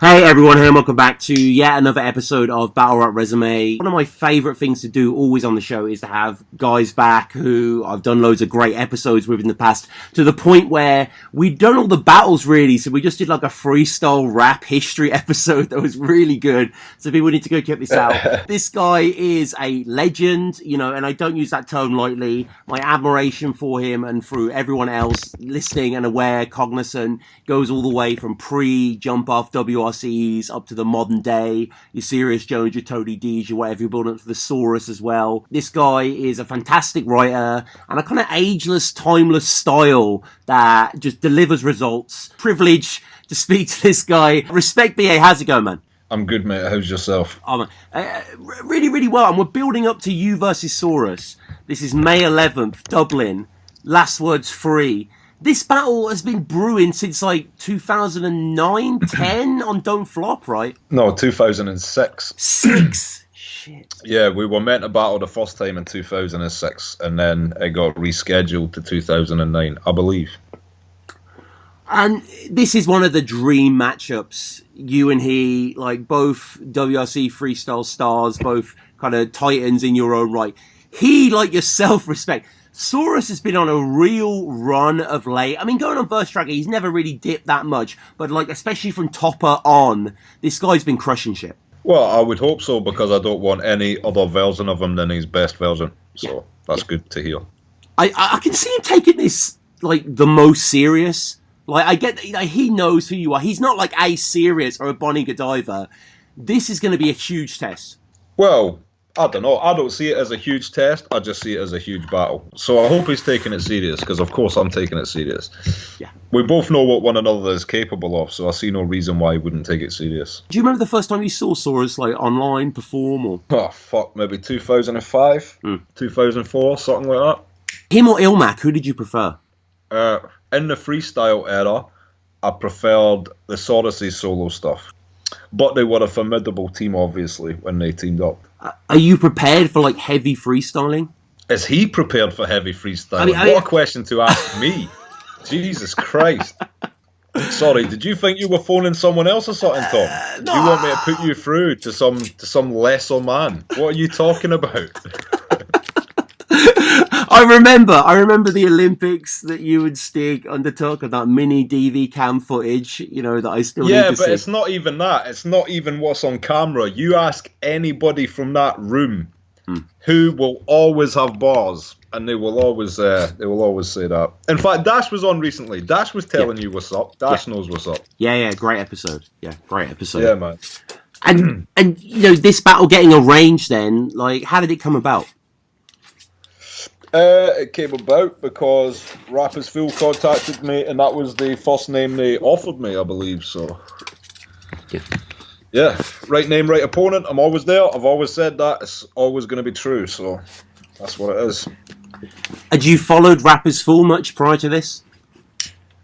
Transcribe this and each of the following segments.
Hey everyone, and welcome back to yet another episode of Battle Rap Resume. One of my favourite things to do always on the show is to have guys back who I've done loads of great episodes with in the past, to the point where we've done all the battles really, so we just did like a freestyle rap history episode that was really good, so people need to go check this out. This guy is a legend, you know, and I don't use that term lightly. My admiration for him and through everyone else listening and aware, cognizant, goes all the way from pre-jump off WRCs up to the modern day, your Serious Jones, your Tony D's, your whatever, you're building up for the Saurus as well. This guy is a fantastic writer and a kind of ageless, timeless style that just delivers results. Privilege to speak to this guy. Respek, BA, how's it going, man? I'm good, mate. How's yourself? Oh, really, really well. And we're building up to you versus Soros. This is May 11th, Dublin. Last words free. This battle has been brewing since like 2009, 10 on Don't Flop, right? No, 2006. Shit. Yeah, we were meant to battle the first time in 2006, and then it got rescheduled to 2009, I believe. And this is one of the dream matchups. You and he, like both WRC freestyle stars, both kind of titans in your own right. He, like yourself, Respek. Saurus has been on a real run of late. I mean, going on Verse Tracker, he's never really dipped that much. But, like, especially from Topper on, this guy's been crushing shit. Well, I would hope so, because I don't want any other version of him than his best version. So that's good to hear. I can see him taking this, like, the most serious. Like, I get that, like, he knows who you are. He's not like a Serious or a Bonnie Godiva. This is going to be a huge test. Well, I don't know. I don't see it as a huge test. I just see it as a huge battle. So I hope he's taking it serious, because of course I'm taking it serious. Yeah. We both know what one another is capable of, so I see no reason why he wouldn't take it serious. Do you remember the first time you saw Saurus, like, online perform? Or? Oh, fuck, maybe 2005, 2004, something like that. Him or Ilmac, who did you prefer? In the freestyle era, I preferred the Soros' solo stuff. But they were a formidable team, obviously, when they teamed up. Are you prepared for, like, heavy freestyling? Is he prepared for heavy freestyling? What a question to ask me. Jesus Christ. Sorry, did you think you were phoning someone else or something, Tom? No. Do you want me to put you through to some lesser man? What are you talking about? I remember the Olympics that you and Stig undertook, and that mini DV cam footage, you know, that I still need to see. Yeah, but it's not even that. It's not even what's on camera. You ask anybody from that room who will always have bars, and they will always say that. In fact, Dash was on recently. Dash was telling you what's up. Dash knows what's up. Yeah, great episode. Yeah, great episode. Yeah, man. And you know, this battle getting arranged then, like, how did it come about? It came about because Rappers Fool contacted me, and that was the first name they offered me, I believe. So, yeah, right name, right opponent. I'm always there. I've always said that. It's always going to be true. So, that's what it is. Had you followed Rappers Fool much prior to this?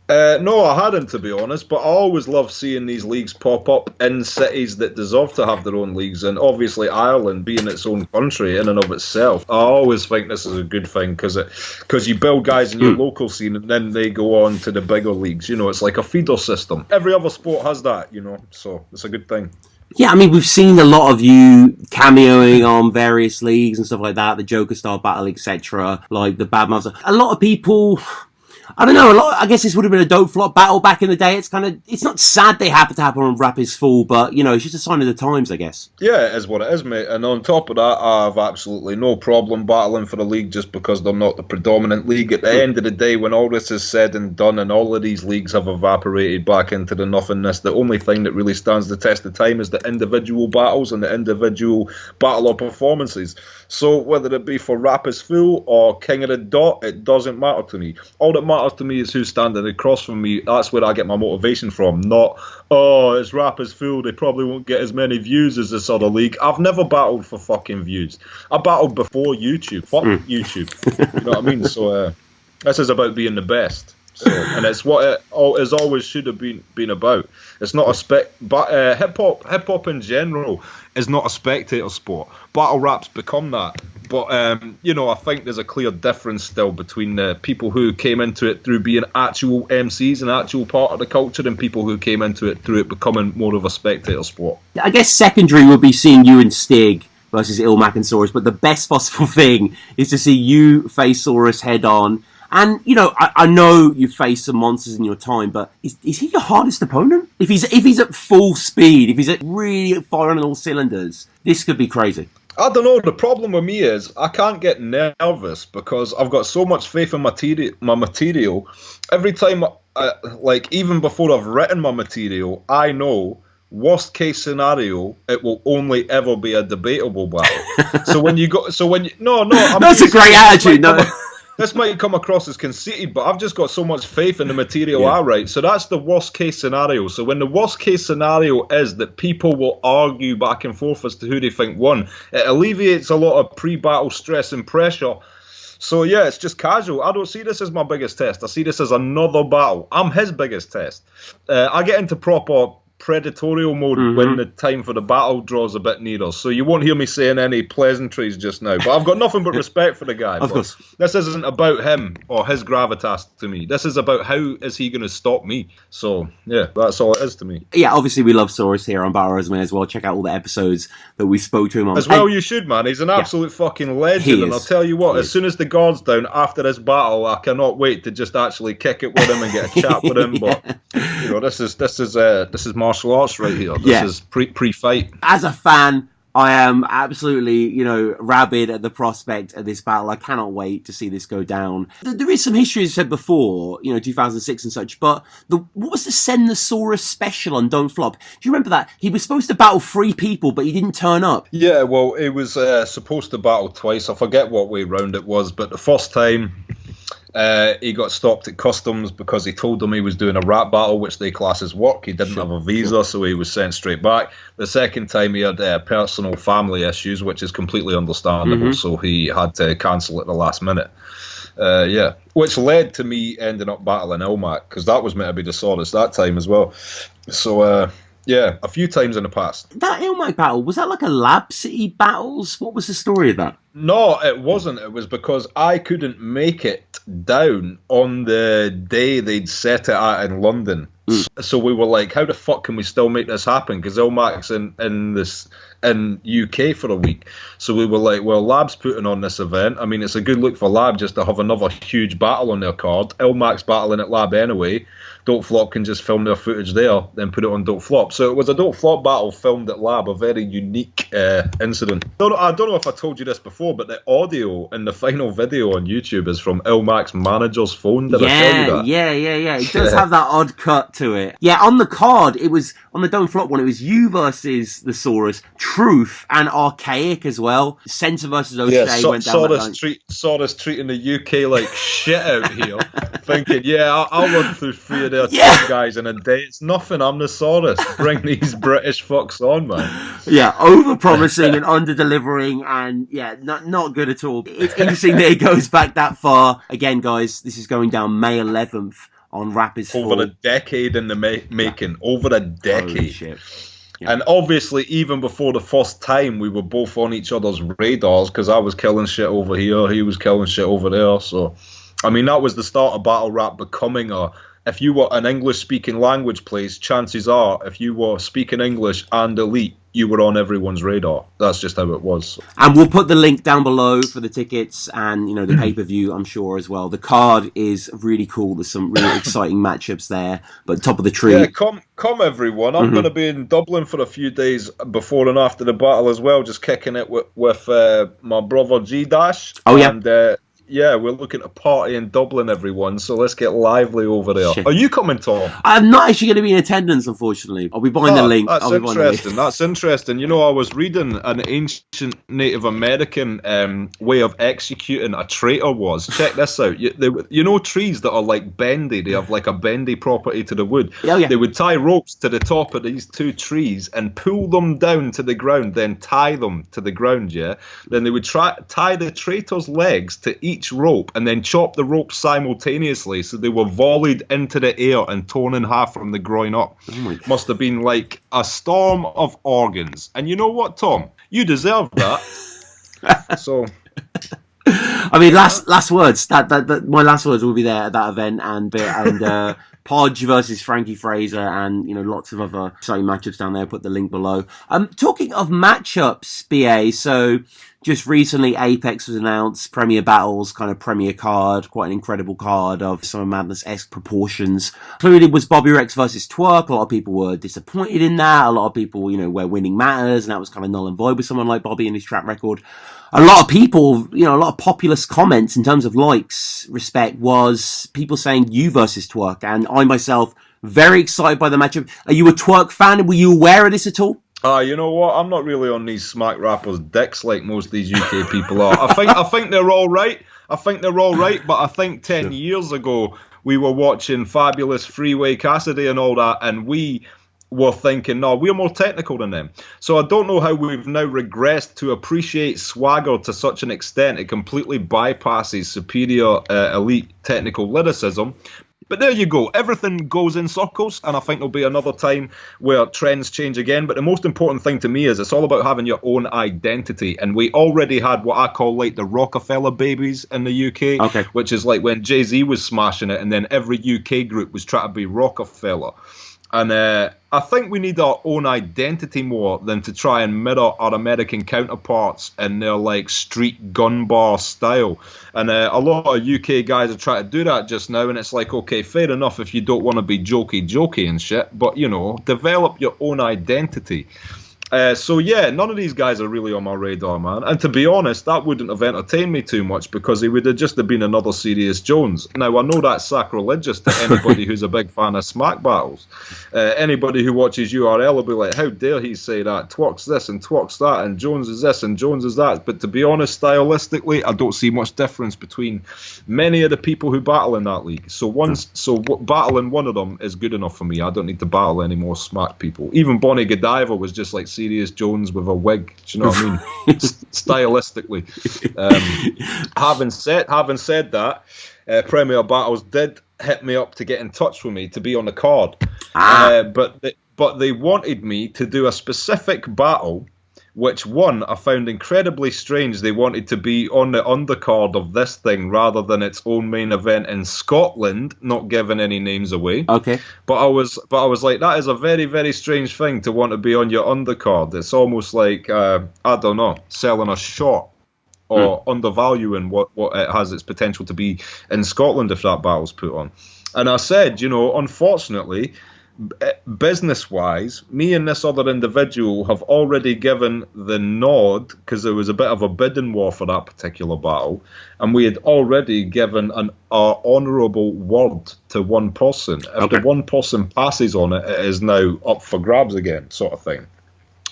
No, I hadn't, to be honest, but I always love seeing these leagues pop up in cities that deserve to have their own leagues, and obviously Ireland being its own country in and of itself, I always think this is a good thing, because you build guys in your local scene and then they go on to the bigger leagues. You know, it's like a feeder system. Every other sport has that, you know, so it's a good thing. Yeah, I mean, we've seen a lot of you cameoing on various leagues and stuff like that, the Joker Star Battle, etc., like the Bad Mouths. A lot of people... I don't know, I guess this would have been a Don't Flop battle back in the day. It's not sad they happen to happen on Rap is Full, but, you know, it's just a sign of the times, I guess. Yeah, it is what it is, mate. And on top of that, I have absolutely no problem battling for the league just because they're not the predominant league. At the end of the day, when all this is said and done and all of these leagues have evaporated back into the nothingness, the only thing that really stands the test of time is the individual battles and the individual battler performances. So whether it be for Rap is Full or King of the Dot, it doesn't matter to me. All that matters to me is who's standing across from me. That's where I get my motivation from. Not, it's Rap is Full, they probably won't get as many views as this other league. I've never battled for fucking views. I battled before YouTube. Fuck YouTube. You know what I mean? So this is about being the best. So, and it's what it always should have been about. It's not hip hop in general is not a spectator sport. Battle rap's become that. But, you know, I think there's a clear difference still between the people who came into it through being actual MCs and actual part of the culture and people who came into it through it becoming more of a spectator sport. I guess secondary would be seeing you and Stig versus Ilmac and Saurus, but the best possible thing is to see you face Saurus head on. And, you know, I know you've faced some monsters in your time, but is he your hardest opponent? If he's at full speed, if he's at really firing on all cylinders, this could be crazy. I don't know. The problem with me is I can't get nervous because I've got so much faith in my material. Every time, like even before I've written my material, I know worst case scenario it will only ever be a debatable battle. So when you no, that's a great attitude. This might come across as conceited, but I've just got so much faith in the material I write. So that's the worst case scenario. So when the worst case scenario is that people will argue back and forth as to who they think won, it alleviates a lot of pre-battle stress and pressure. So yeah, it's just casual. I don't see this as my biggest test. I see this as another battle. I'm his biggest test. I get into proper predatorial mode when the time for the battle draws a bit nearer. So you won't hear me saying any pleasantries just now. But I've got nothing but respect for the guy. Of course. This isn't about him or his gravitas to me. This is about how is he going to stop me. So yeah, that's all it is to me. Yeah, obviously we love Saurus here on Battle Resume as well. Check out all the episodes that we spoke to him on. As well, you should, man. He's an absolute fucking legend. And I'll tell you what, as soon as the guard's down after this battle, I cannot wait to just actually kick it with him and get a chat with him. But you know, this is martial arts right here. This is pre-fight. As a fan, I am absolutely, you know, rabid at the prospect of this battle. I cannot wait to see this go down. There is some history, as I said before, you know, 2006 and such, but what was the Send the Saurus special on Don't Flop? Do you remember that? He was supposed to battle 3 people, but he didn't turn up. Yeah, well, it was supposed to battle twice. I forget what way round it was, but the first time he got stopped at customs because he told them he was doing a rap battle, which they class as work. He didn't have a visa, so he was sent straight back. The second time he had personal family issues, which is completely understandable, so he had to cancel at the last minute. Which led to me ending up battling Ilmac, because that was meant to be the Soros that time as well. So, yeah, a few times in the past. That Ilmac battle, was that like a Lab City battles? What was the story of that? No, it wasn't. It was because I couldn't make it down on the day they'd set it at in London. So we were like, how the fuck can we still make this happen? Because Ilmac's in UK for a week. So we were like, well, Lab's putting on this event. I mean, it's a good look for Lab just to have another huge battle on their card. Ilmac's battling at Lab anyway. Don't Flop can just film their footage there, then put it on Don't Flop. So it was a Don't Flop battle filmed at Lab, a very unique incident. I don't know if I told you this before, but the audio in the final video on YouTube is from Ilmac's manager's phone. Did I tell you that? Yeah. It does have that odd cut to it. Yeah, on the card, it was, on the Don't Flop one, it was you versus the Saurus, Truth, and Archaic as well. Centre versus O'Shea went down that line. Saurus treating the UK like shit out here, thinking, I'll run through 3 of their top guys in a day. It's nothing, I'm the Saurus. Bring these British fucks on, man. Yeah, over-promising and under-delivering, and not good at all. It's interesting that it goes back that far. Again, guys, this is going down May 11th on Rap is Full. Over a decade in the making. Over a decade. Holy shit. Yeah. And obviously, even before the first time, we were both on each other's radars, because I was killing shit over here, he was killing shit over there. So, I mean, that was the start of battle rap becoming if you were an English-speaking language place, chances are, if you were speaking English and elite, you were on everyone's radar. That's just how it was. And we'll put the link down below for the tickets and, you know, the pay-per-view, I'm sure, as well. The card is really cool. There's some really exciting matchups there. But top of the tree. Yeah, come everyone. I'm going to be in Dublin for a few days before and after the battle as well, just kicking it with my brother G-Dash. Oh, yeah. And, yeah, we're looking to party in Dublin, everyone, so let's get lively over there. Shit. Are you coming, Tom? I'm not actually going to be in attendance, unfortunately. I'll be buying the link. That's interesting. That's interesting. You know, I was reading an ancient Native American way of executing a traitor was. Check this out. You know trees that are like bendy? They have like a bendy property to the wood. Oh, yeah. They would tie ropes to the top of these 2 trees and pull them down to the ground, then tie them to the ground, yeah? Then they would tie the traitor's legs to each rope and then chop the rope simultaneously, so they were volleyed into the air and torn in half from the groin up. Must have been like a storm of organs. And you know what, Tom? You deserve that. So I mean, last words. That my last words will be there at that event, and Podge versus Frankie Fraser, and lots of other exciting matchups down there. Put the link below. Talking of matchups, BA. So just recently, Apex was announced. Premier Battles, kind of premier card, quite an incredible card of Summer Madness-esque proportions. Included was Bobby Rex versus Twork. A lot of people were disappointed in that. A lot of people, where winning matters, and that was kind of null and void with someone like Bobby and his track record. A lot of people, a lot of populist comments in terms of likes, Respek, was people saying you versus Twork. And I myself, very excited by the matchup. Are you a Twork fan? Were you aware of this at all? You know what? I'm not really on these smack rappers' dicks like most of these UK people are. I think they're all right. But I think 10 years ago we were watching Fabulous Freeway Cassidy and all that, and we were thinking, no, we're more technical than them. So I don't know how we've now regressed to appreciate swagger to such an extent it completely bypasses superior elite technical lyricism. But there you go. Everything goes in circles, and I think there'll be another time where trends change again. But the most important thing to me is it's all about having your own identity. And we already had what I call like the Rockefeller babies in the UK, which is like when Jay-Z was smashing it, and then every UK group was trying to be Rockefeller. And I think we need our own identity more than to try and mirror our American counterparts in their like street gun bar style. And a lot of UK guys are trying to do that just now, and it's like, okay, fair enough if you don't want to be jokey and shit, but develop your own identity. So yeah, none of these guys are really on my radar, man. And to be honest, that wouldn't have entertained me too much because he would have just been another Serious Jones. Now, I know that's sacrilegious to anybody who's a big fan of smack battles. Anybody who watches URL will be like, how dare he say that? Twork's this and Twork's that, and Jones is this and Jones is that. But to be honest, stylistically, I don't see much difference between many of the people who battle in that league. So battling one of them is good enough for me. I don't need to battle any more smack people. Even Bonnie Godiva was just like Serious Jones with a wig. Do you know what I mean? Stylistically. Having said that, Premier Battles did hit me up to get in touch with me to be on the card. But they wanted me to do a specific battle, which one I found incredibly strange. They wanted to be on the undercard of this thing rather than its own main event in Scotland, not giving any names away. Okay. But I was like, that is a very, very strange thing to want to be on your undercard. It's almost like, I don't know, selling a short or undervaluing what it has its potential to be in Scotland if that battle's put on. And I said, unfortunately, business-wise, me and this other individual have already given the nod because there was a bit of a bidding war for that particular battle, and we had already given our honourable word to one person. If the one person passes on it, it is now up for grabs again, sort of thing.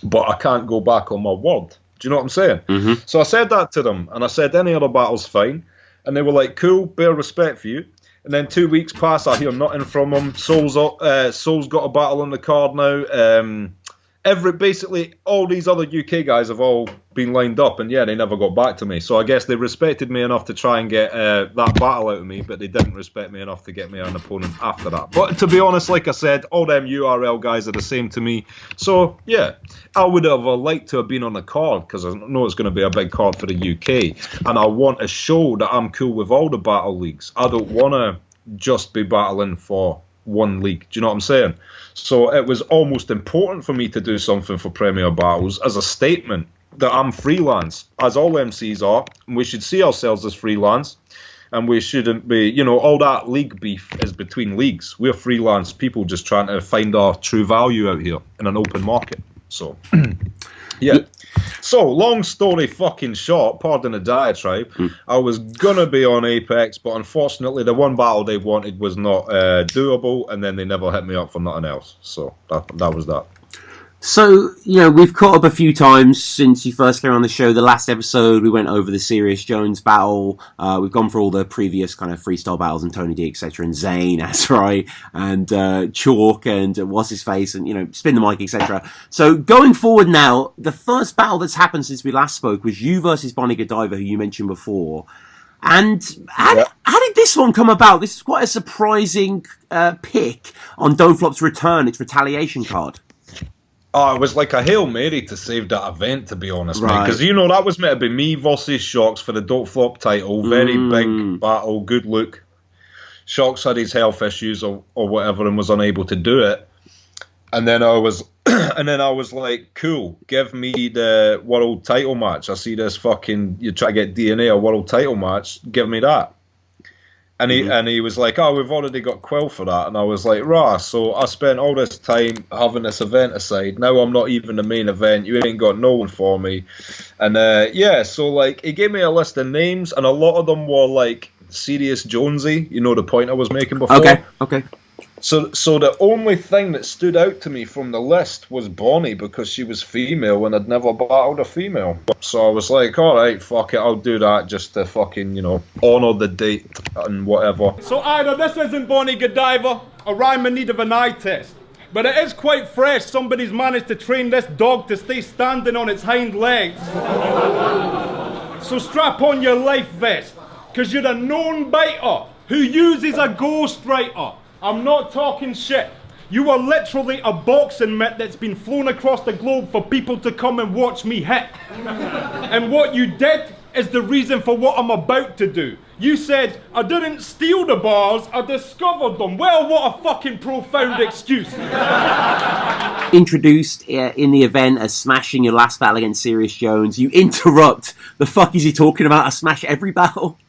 But I can't go back on my word. Do you know what I'm saying? Mm-hmm. So I said that to them, and I said any other battle's fine, and they were like, cool, bare respect for you. And then 2 weeks pass, I hear nothing from him. Soul's got a battle on the card now. Basically, all these other UK guys have all been lined up, and yeah, they never got back to me. So I guess they respected me enough to try and get that battle out of me, but they didn't respect me enough to get me an opponent after that. But to be honest, like I said, all them URL guys are the same to me. So yeah, I would have liked to have been on the card because I know it's going to be a big card for the UK, and I want to show that I'm cool with all the battle leagues. I don't want to just be battling for one league. Do you know what I'm saying? So it was almost important for me to do something for Premier Battles as a statement that I'm freelance, as all MCs are, and we should see ourselves as freelance, and we shouldn't be, all that league beef is between leagues. We're freelance people just trying to find our true value out here in an open market. So, yeah. So, long story fucking short, pardon the diatribe, I was going to be on Apex, but unfortunately the one battle they wanted was not doable, and then they never hit me up for nothing else. So, that was that. So, we've caught up a few times since you first came on the show. The last episode, we went over the Serious Jones battle. We've gone for all the previous kind of freestyle battles and Tony D, etc., and Zayn, that's right, and Chalk, and What's His Face, and, Spin the Mic, etc. So, going forward now, the first battle that's happened since we last spoke was you versus Bonnie Godiva, who you mentioned before. And how did this one come about? This is quite a surprising pick on Don't Flop's return, its retaliation card. Oh, it was like a Hail Mary to save that event, to be honest, mate. Right. Because, that was meant to be me versus Shocks for the Don't Flop title. Very big battle, good look. Shocks had his health issues or whatever and was unable to do it. And then I was like, cool, give me the world title match. I see this fucking, you try to get DNA a world title match, give me that. And he was like, oh, we've already got Quill for that. And I was like, rah. So I spent all this time having this event aside. Now I'm not even the main event. You ain't got no one for me. And so like he gave me a list of names, and a lot of them were like Serious Jonesy. You know the point I was making before. Okay. So the only thing that stood out to me from the list was Bonnie, because she was female and I'd never battled a female. So I was like, all right, fuck it, I'll do that just to fucking, honour the date and whatever. So either this isn't Bonnie Godiva or I'm in need of an eye test. But it is quite fresh. Somebody's managed to train this dog to stay standing on its hind legs. So strap on your life vest, because you're a known biter who uses a ghostwriter. I'm not talking shit. You are literally a boxing mitt that's been flown across the globe for people to come and watch me hit. And what you did is the reason for what I'm about to do. You said, I didn't steal the bars, I discovered them. Well, what a fucking profound excuse. Introduced in the event as smashing your last battle against Serious Jones, you interrupt. The fuck is he talking about? I smash every battle?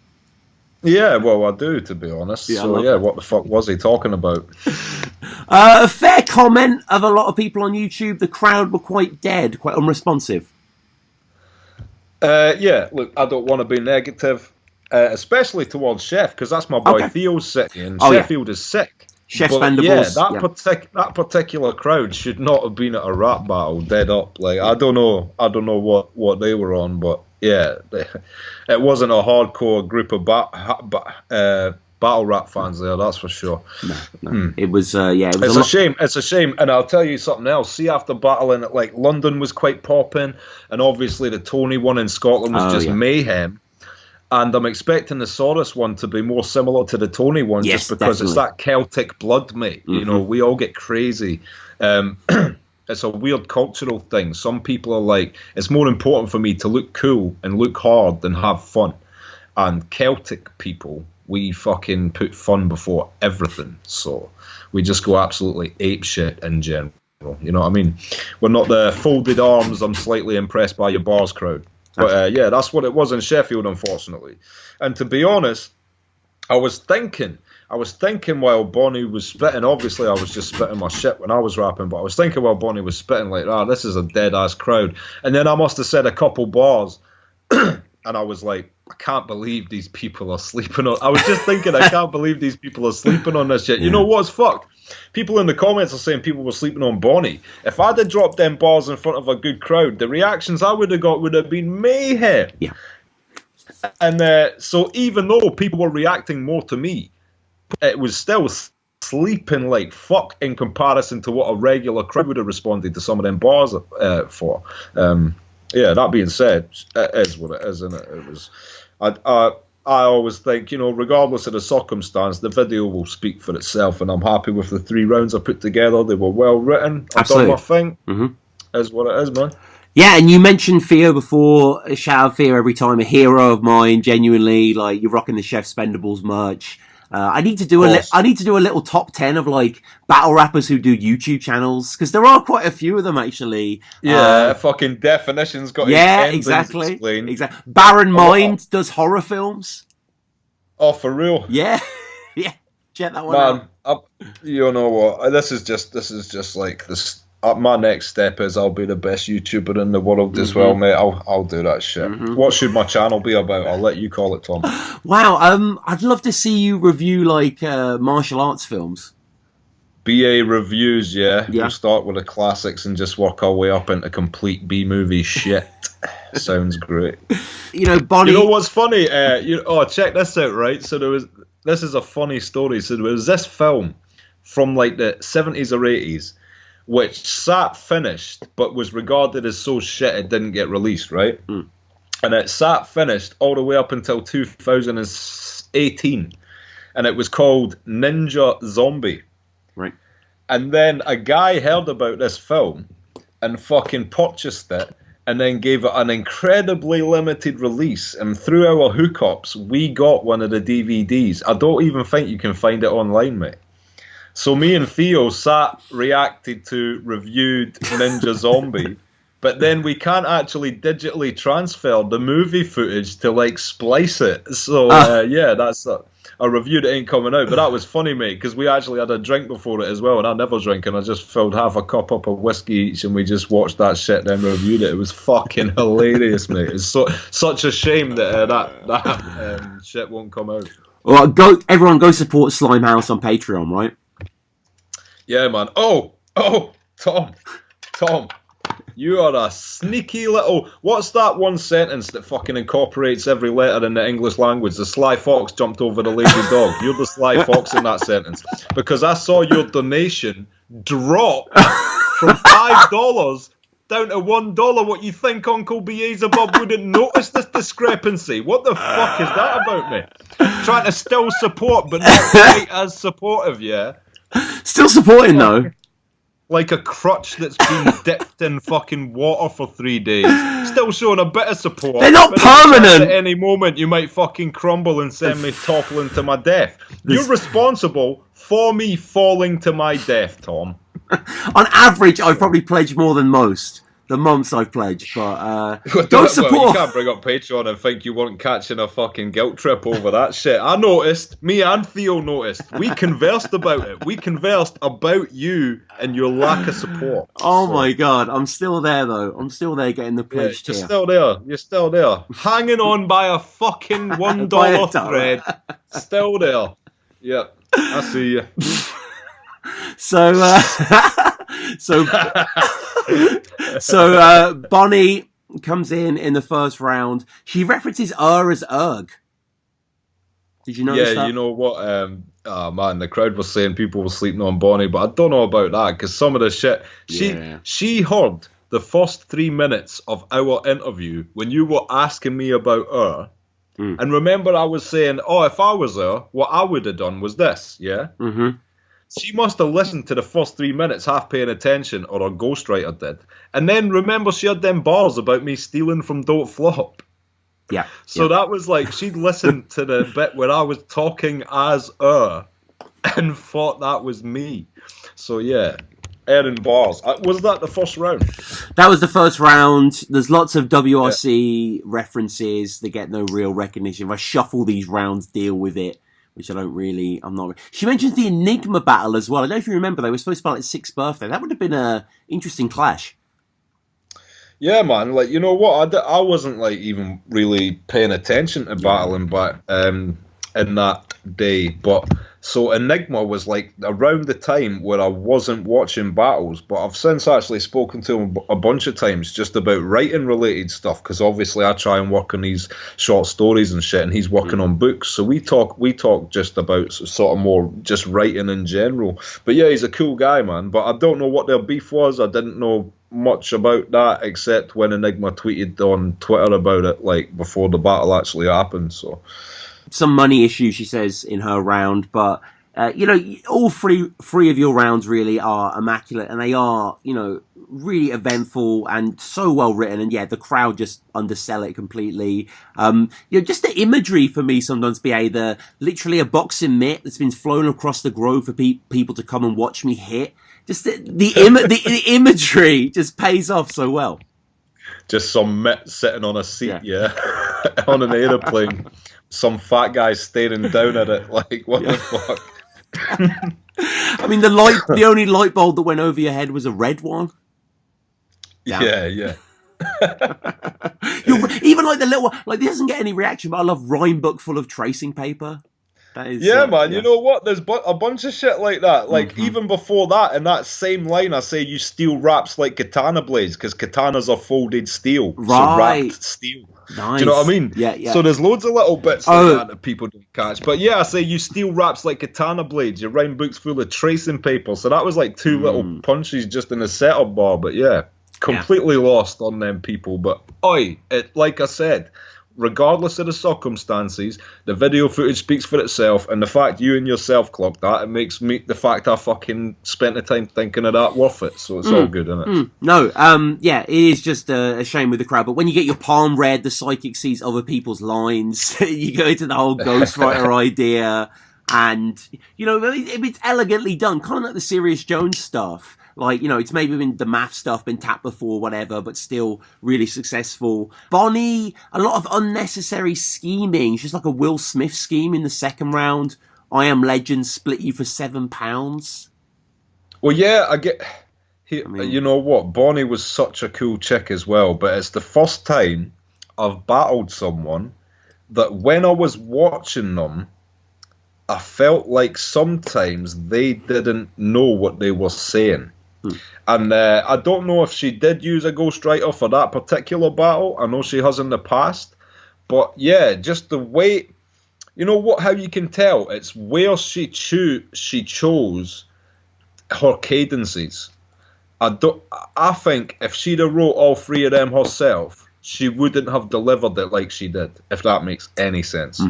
Yeah, well, I do, to be honest. What the fuck was he talking about? A fair comment of a lot of people on YouTube. The crowd were quite dead, quite unresponsive. Look, I don't want to be negative, especially towards Chef, because that's my boy Theo's city, and Sheffield is sick. Chef's but Vendables. That particular crowd should not have been at a rap battle, dead up. Like, I don't know what they were on, but yeah, it wasn't a hardcore group of battle rap fans there, that's for sure. No. It was, it was a shame. It's a shame, and I'll tell you something else. See, after battling, like London was quite popping, and obviously the Tony one in Scotland was just mayhem. And I'm expecting the Soros one to be more similar to the Tony one, just because it's that Celtic blood, mate. We all get crazy. It's a weird cultural thing. Some people are like, it's more important for me to look cool and look hard than have fun. And Celtic people, we fucking put fun before everything. So we just go absolutely apeshit in general. You know what I mean? We're not the folded arms, I'm slightly impressed by your bars crowd. But that's what it was in Sheffield, unfortunately. And to be honest, I was thinking while Bonnie was spitting, obviously I was just spitting my shit when I was rapping, but I was thinking while Bonnie was spitting, like, this is a dead-ass crowd. And then I must have said a couple bars, and I was like, I can't believe these people are sleeping on... I was just thinking, I can't believe these people are sleeping on this shit. You know what's fucked? People in the comments are saying people were sleeping on Bonnie. If I'd have dropped them bars in front of a good crowd, the reactions I would have got would have been mayhem. Yeah. And so even though people were reacting more to me, it was still sleeping like fuck in comparison to what a regular crowd would have responded to some of them bars for. That being said, it is what it is, isn't it? It was... I always think, regardless of the circumstance, the video will speak for itself, and I'm happy with the 3 rounds I put together. They were well written. I've done my thing. Is what it is, man. Yeah, and you mentioned Theo before. Shout out Theo every time. A hero of mine, genuinely. Like, you're rocking the Chef Spendables merch. I need to do a little top 10 of like battle rappers who do YouTube channels, because there are quite a few of them actually. Yeah, fucking Definition's got exactly. Baron Mind does horror films. Oh, for real? Yeah, yeah. Check that one out. You know what? This is just like this. My next step is I'll be the best YouTuber in the world as well, mate. I'll do that shit. What should my channel be about? I'll let you call it, Tom. Wow, I'd love to see you review like martial arts films. BA reviews, yeah. We'll start with the classics and just work our way up into complete B-movie shit. Sounds great. Bonnie... You know what's funny? Check this out, right? So this is a funny story. So there was this film from like the 70s or 80s, which sat finished, but was regarded as so shit it didn't get released, right? And it sat finished all the way up until 2018. And it was called Ninja Zombie. Right. And then a guy heard about this film and fucking purchased it, and then gave it an incredibly limited release. And through our hookups, we got one of the DVDs. I don't even think you can find it online, mate. So me and Theo reacted to, reviewed Ninja Zombie, but then we can't actually digitally transfer the movie footage to, like, splice it. So, that's a review that ain't coming out. But that was funny, mate, because we actually had a drink before it as well, and I never drink, and I just filled half a cup up of whiskey each, and we just watched that shit, then reviewed it. It was fucking hilarious, mate. It's such a shame that that shit won't come out. Well, everyone go support Slimehouse on Patreon, right? Yeah, man. Oh, Tom. You are a sneaky little... What's that one sentence that fucking incorporates every letter in the English language? The sly fox jumped over the lazy dog. You're the sly fox in that sentence. Because I saw your donation drop from $5 down to $1. What, you think Uncle Beelzebub wouldn't notice this discrepancy? What the fuck is that about, me? Trying to still support, but not quite as supportive, yeah? Still supporting, though. Like a crutch that's been dipped in fucking water for 3 days. Still showing a bit of support. They're not permanent. At any moment, you might fucking crumble and send me toppling to my death. You're responsible for me falling to my death, Tom. On average, I've probably pledged more than most. The months I've pledged, but don't support. Well, you can't bring up Patreon and think you weren't catching a fucking guilt trip over that shit. I noticed. Me and Theo noticed. We conversed about it. We conversed about you and your lack of support. Oh my god, I'm still there though. I'm still there getting the pledge tier. You're still there. You're still there. Hanging on by a fucking $1 thread. Still there. Yep. I see you. So Bonnie comes in the first round. She references as Erg. Did you notice that? Yeah, you know what? Oh man, the crowd was saying people were sleeping on Bonnie, but I don't know about that because some of the shit she heard the first 3 minutes of our interview when you were asking me about her. And remember, I was saying, if I was her, what I would have done was this, yeah? Mm-hmm. She must have listened to the first 3 minutes, half paying attention, or a ghostwriter did. And then remember, she had them bars about me stealing from Don't Flop. Yeah. So that was like, she'd listened to the bit where I was talking as her and thought that was me. So yeah, Erin bars. Was that the first round? That was the first round. There's lots of WRC references. They get no real recognition. If I shuffle these rounds, deal with it. Which I'm not. She mentions the Enigma battle as well. I don't know if you remember, they were supposed to battle at 6th birthday. That would have been an interesting clash. Yeah, man. Like, you know what? I wasn't, like, even really paying attention to battling back in that day. But, so Enigma was, like, around the time where I wasn't watching battles. But I've since actually spoken to him a bunch of times just about writing-related stuff. Because, obviously, I try and work on these short stories and shit. And he's working on books. So we talk just about sort of more just writing in general. But, yeah, he's a cool guy, man. But I don't know what their beef was. I didn't know much about that except when Enigma tweeted on Twitter about it, like, before the battle actually happened. So some money issues, she says, in her round, but all three of your rounds really are immaculate, and they are, really eventful and so well written. And the crowd just undersell it completely. Just the imagery for me sometimes be either literally a boxing mitt that's been flown across the grove for people to come and watch me hit. Just the imagery just pays off so well. Just some mitt sitting on a seat, on an aeroplane. Some fat guy staring down at it like, what the fuck? I mean, the only light bulb that went over your head was a red one. Yeah. Even like the little one, like this doesn't get any reaction, but I love Rhyme Book full of tracing paper. That is, man. You know what? There's a bunch of shit like that. Like even before that, in that same line, I say you steal wraps like katana blades because katanas are folded steel, right? So wrapped steel. Nice. Do you know what I mean? Yeah. So there's loads of little bits like that people don't catch. But yeah, I say you steal wraps like katana blades. Your rhyme book's full of tracing paper. So that was like two little punches just in a setup bar. But yeah, completely lost on them people. But like I said, regardless of the circumstances, the video footage speaks for itself, and the fact you and yourself clocked that, it makes me the fact I fucking spent the time thinking of that worth it. So it's all good, isn't it? No, yeah, it is just a shame with the crowd. But when you get your palm read, the psychic sees other people's lines. You go into the whole ghostwriter idea, and you know it's elegantly done, kind of like the Sirius Jones stuff. Like, you know, it's maybe been the math stuff, been tapped before, whatever, but still really successful. Bonnie, a lot of unnecessary scheming. She's like a Will Smith scheme in the second round. I Am Legend split you for £7. Well, yeah, you know what? Bonnie was such a cool chick as well, but it's the first time I've battled someone that when I was watching them, I felt like sometimes they didn't know what they were saying. And I don't know if she did use a ghostwriter for that particular battle. I know she has in the past. But yeah, just the way, you know what? How you can tell? It's where she chose her cadences. I think if she'd have wrote all three of them herself, she wouldn't have delivered it like she did, if that makes any sense.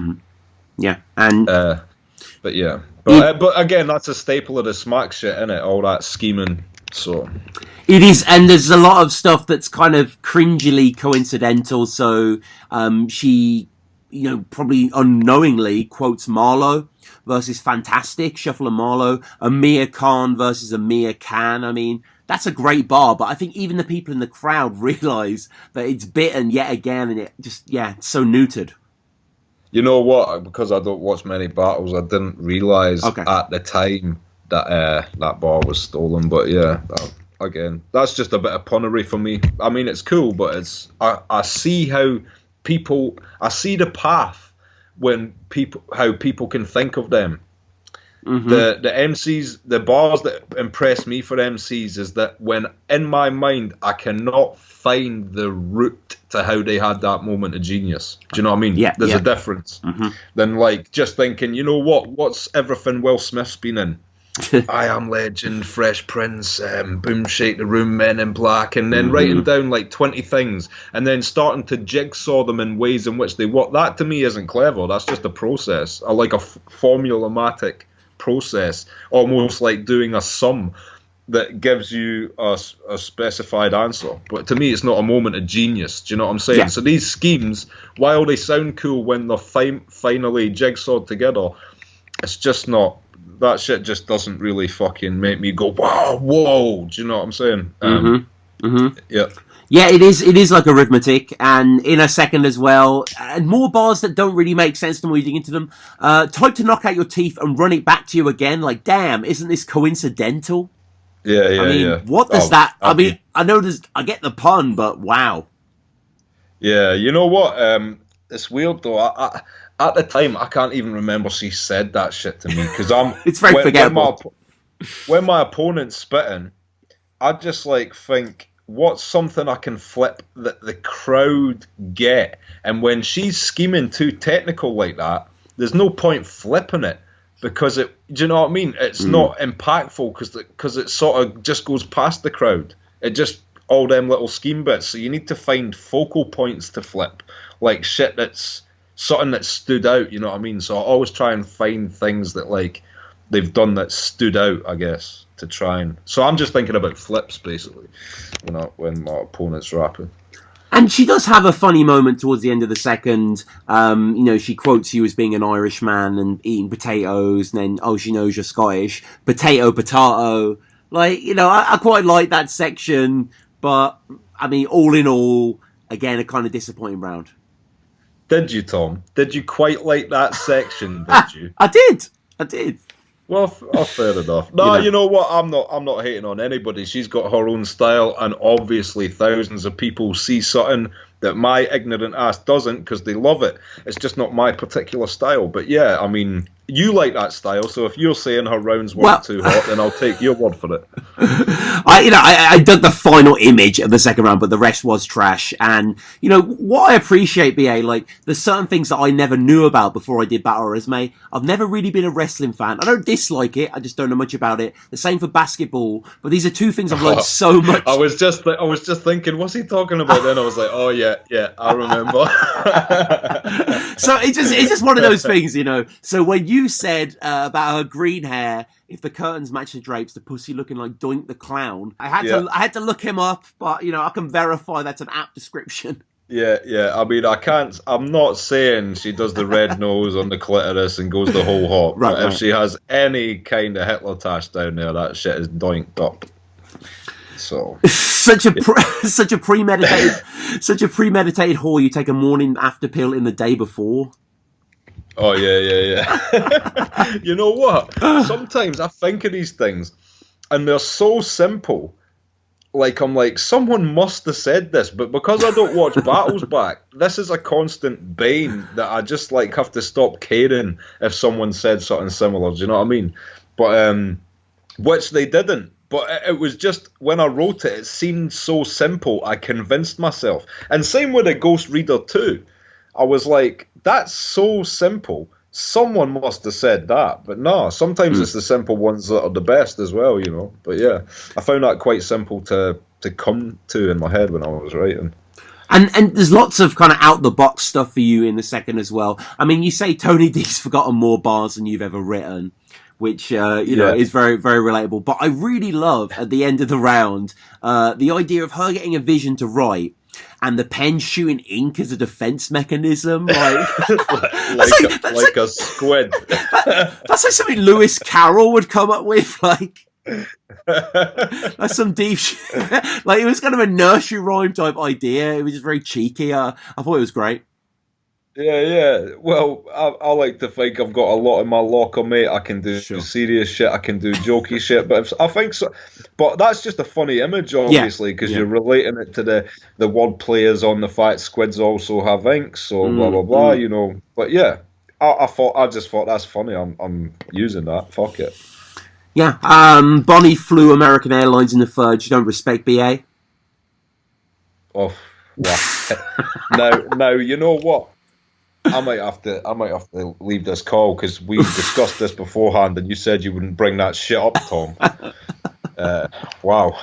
Yeah, and but yeah, but again, that's a staple of the smack shit, innit? All that scheming. So it is, and there's a lot of stuff that's kind of cringily coincidental. So she, you know, probably unknowingly quotes Marlowe versus Fantastic, Shuffle and Marlowe, Amir Khan versus Amir Khan. I mean, that's a great bar, but I think even the people in the crowd realise that it's bitten yet again, and it just, it's so neutered. You know what? Because I don't watch many battles, I didn't realise at the time that that bar was stolen. But yeah, again, that's just a bit of punnery for me. I mean, it's cool, but it's I see how people, I see the path how people can think of them. The MCs, the bars that impress me for MCs is that when in my mind I cannot find the route to how they had that moment of genius. Do you know what I mean? Yeah. There's a difference. Than like just thinking, you know what's everything Will Smith's been in? I Am Legend, Fresh Prince, Boom Shake the Room, Men in Black, and then writing down like 20 things and then starting to jigsaw them in ways in which they work. That to me isn't clever. That's just a process. I like a formulaic process, almost like doing a sum that gives you a specified answer. But to me, it's not a moment of genius. Do you know what I'm saying? Yeah. So these schemes, while they sound cool when they're finally jigsawed together, it's just not. That shit just doesn't really fucking make me go, wow, whoa. Do you know what I'm saying? Yeah. Yeah, it is like arithmetic, and in a second as well, and more bars that don't really make sense when you dig into them. Type to knock out your teeth and run it back to you again. Like, damn, isn't this coincidental? Yeah. I mean, what does that? I mean, I know I get the pun, but wow. Yeah, you know what? It's weird though. At the time, I can't even remember she said that shit to me because it's very forgettable. When my opponent's spitting, I just like think, what's something I can flip that the crowd get? And when she's scheming too technical like that, there's no point flipping it because do you know what I mean? It's not impactful because it sort of just goes past the crowd. It just all them little scheme bits. So you need to find focal points to flip, like shit that's something that stood out. You know what I mean? So I always try and find things that like they've done that stood out, I guess, to try and. So I'm just thinking about flips basically when my opponent's rapping. And she does have a funny moment towards the end of the second. You know, she quotes you as being an Irishman and eating potatoes, and then, she knows you're Scottish. Potato. Like, you know, I quite like that section, but, I mean, all in all, again, a kind of disappointing round. Did you, Tom? Did you quite like that section, did you? I did. Well, fair enough. No, you know what? I'm not hating on anybody. She's got her own style, and obviously thousands of people see something that my ignorant ass doesn't because they love it. It's just not my particular style. But yeah, I mean, you like that style, so if you're saying her rounds weren't too hot, then I'll take your word for it. I dug the final image of the second round, but the rest was trash. And, what I appreciate, BA, like, there's certain things that I never knew about before I did Battle Resume. I've never really been a wrestling fan. I don't dislike it, I just don't know much about it. The same for basketball, but these are two things I've learned so much. I was just thinking, what's he talking about then? I was like, oh yeah, I remember. So it's just one of those things, So when you said about her green hair, if the curtains match the drapes, the pussy looking like Doink the Clown, I had to look him up, but I can verify that's an apt description. Yeah. I mean, I'm not saying she does the red nose on the clitoris and goes the whole hop. Right, but if she has any kind of Hitler tash down there, that shit is doinked up. So such a premeditated whore. You take a morning after pill in the day before. Oh yeah. You know what? Sometimes I think of these things, and they're so simple. Like, I'm like, someone must have said this, but because I don't watch Battles back, this is a constant bane that I just have to stop caring if someone said something similar. Do you know what I mean? But which they didn't. But it was just, when I wrote it, it seemed so simple, I convinced myself. And same with a Ghost Reader too. I was like, that's so simple. Someone must have said that. But no, sometimes it's the simple ones that are the best as well, But yeah, I found that quite simple to come to in my head when I was writing. And there's lots of kind of out-the-box stuff for you in the second as well. I mean, you say Tony D's forgotten more bars than you've ever written, which, is very, very relatable. But I really love, at the end of the round, the idea of her getting a vision to write and the pen shooting ink as a defense mechanism. Like a squid. That's like something Lewis Carroll would come up with, that's some deep shit. It was kind of a nursery rhyme type idea. It was just very cheeky. I thought it was great. Yeah. Well, I like to think I've got a lot in my locker, mate. I can do serious shit. I can do jokey shit. But I think so. But that's just a funny image, obviously, because you're relating it to the word players on the fact squids also have inks, so blah blah blah. But yeah, I just thought that's funny. I'm using that. Fuck it. Yeah. Bonnie flew American Airlines in the third. You don't respect BA? Oh, well. Now you know what? I might have to leave this call because we discussed this beforehand, and you said you wouldn't bring that shit up, Tom. Wow.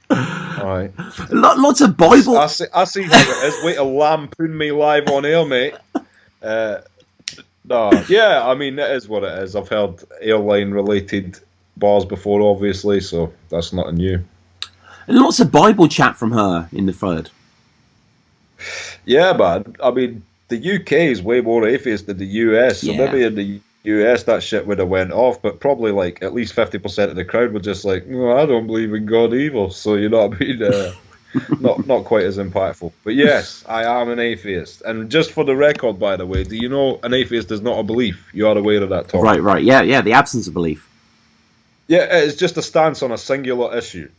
All right. Lots of Bible. I see how it is. Way to lampoon me live on air, mate. No, yeah. I mean, it is what it is. I've heard airline-related bars before, obviously, so that's nothing new. And lots of Bible chat from her in the third. Yeah, man. I mean, the UK is way more atheist than the US, so maybe in the US that shit would have went off, but probably at least 50% of the crowd were just like, no, I don't believe in Godiva, so you know what I mean? Not quite as impactful. But yes, I am an atheist. And just for the record, by the way, do you know an atheist is not a belief? You are aware of that, Tom? Right. Yeah, the absence of belief. Yeah, it's just a stance on a singular issue.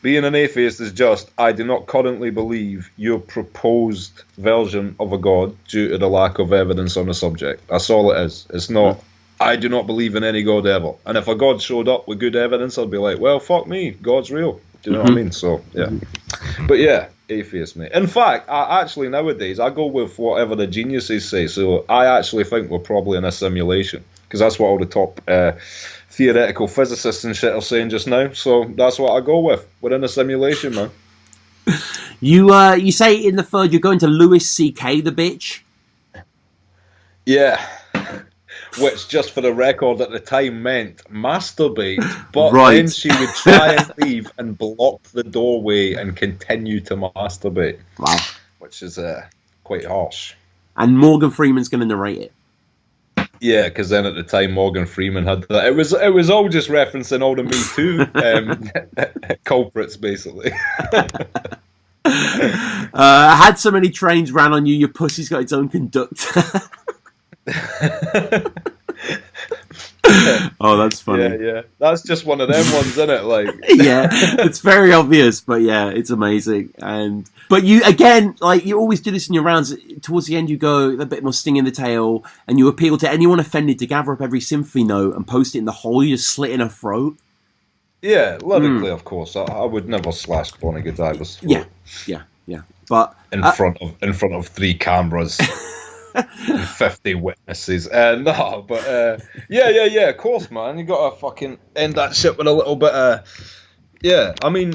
Being an atheist is just, I do not currently believe your proposed version of a god due to the lack of evidence on the subject. That's all it is. It's not, I do not believe in any god ever. And if a god showed up with good evidence, I'd be like, well, fuck me, God's real. Do you know what I mean? So, yeah. But yeah, atheist, mate. In fact, nowadays, I go with whatever the geniuses say. So I actually think we're probably in a simulation. Because that's what all the top theoretical physicists and shit are saying just now. So that's what I go with. We're in a simulation, man. You say in the third you're going to Louis C.K. the bitch? Yeah. Which, just for the record, at the time meant masturbate. But then she would try and leave and block the doorway and continue to masturbate. Wow. Which is quite harsh. And Morgan Freeman's going to narrate it. Yeah, because then at the time Morgan Freeman had that. It was all just referencing all the Me Too culprits, basically. I had so many trains ran on you, your pussy's got its own conductor. Oh, that's funny. Yeah. That's just one of them ones, isn't it? Like, yeah, it's very obvious, but yeah, it's amazing. But you again, like you always do this in your rounds. Towards the end, you go a bit more sting in the tail, and you appeal to anyone offended to gather up every symphony note and post it in the hole. You just slit in her throat. Yeah, lyrically, of course. I would never slash Bonnie Godiva's throat. Yeah. But in front of 3 cameras. And 50 witnesses. No, but yeah. Of course, man. You gotta fucking end that shit with a little bit. Yeah, I mean,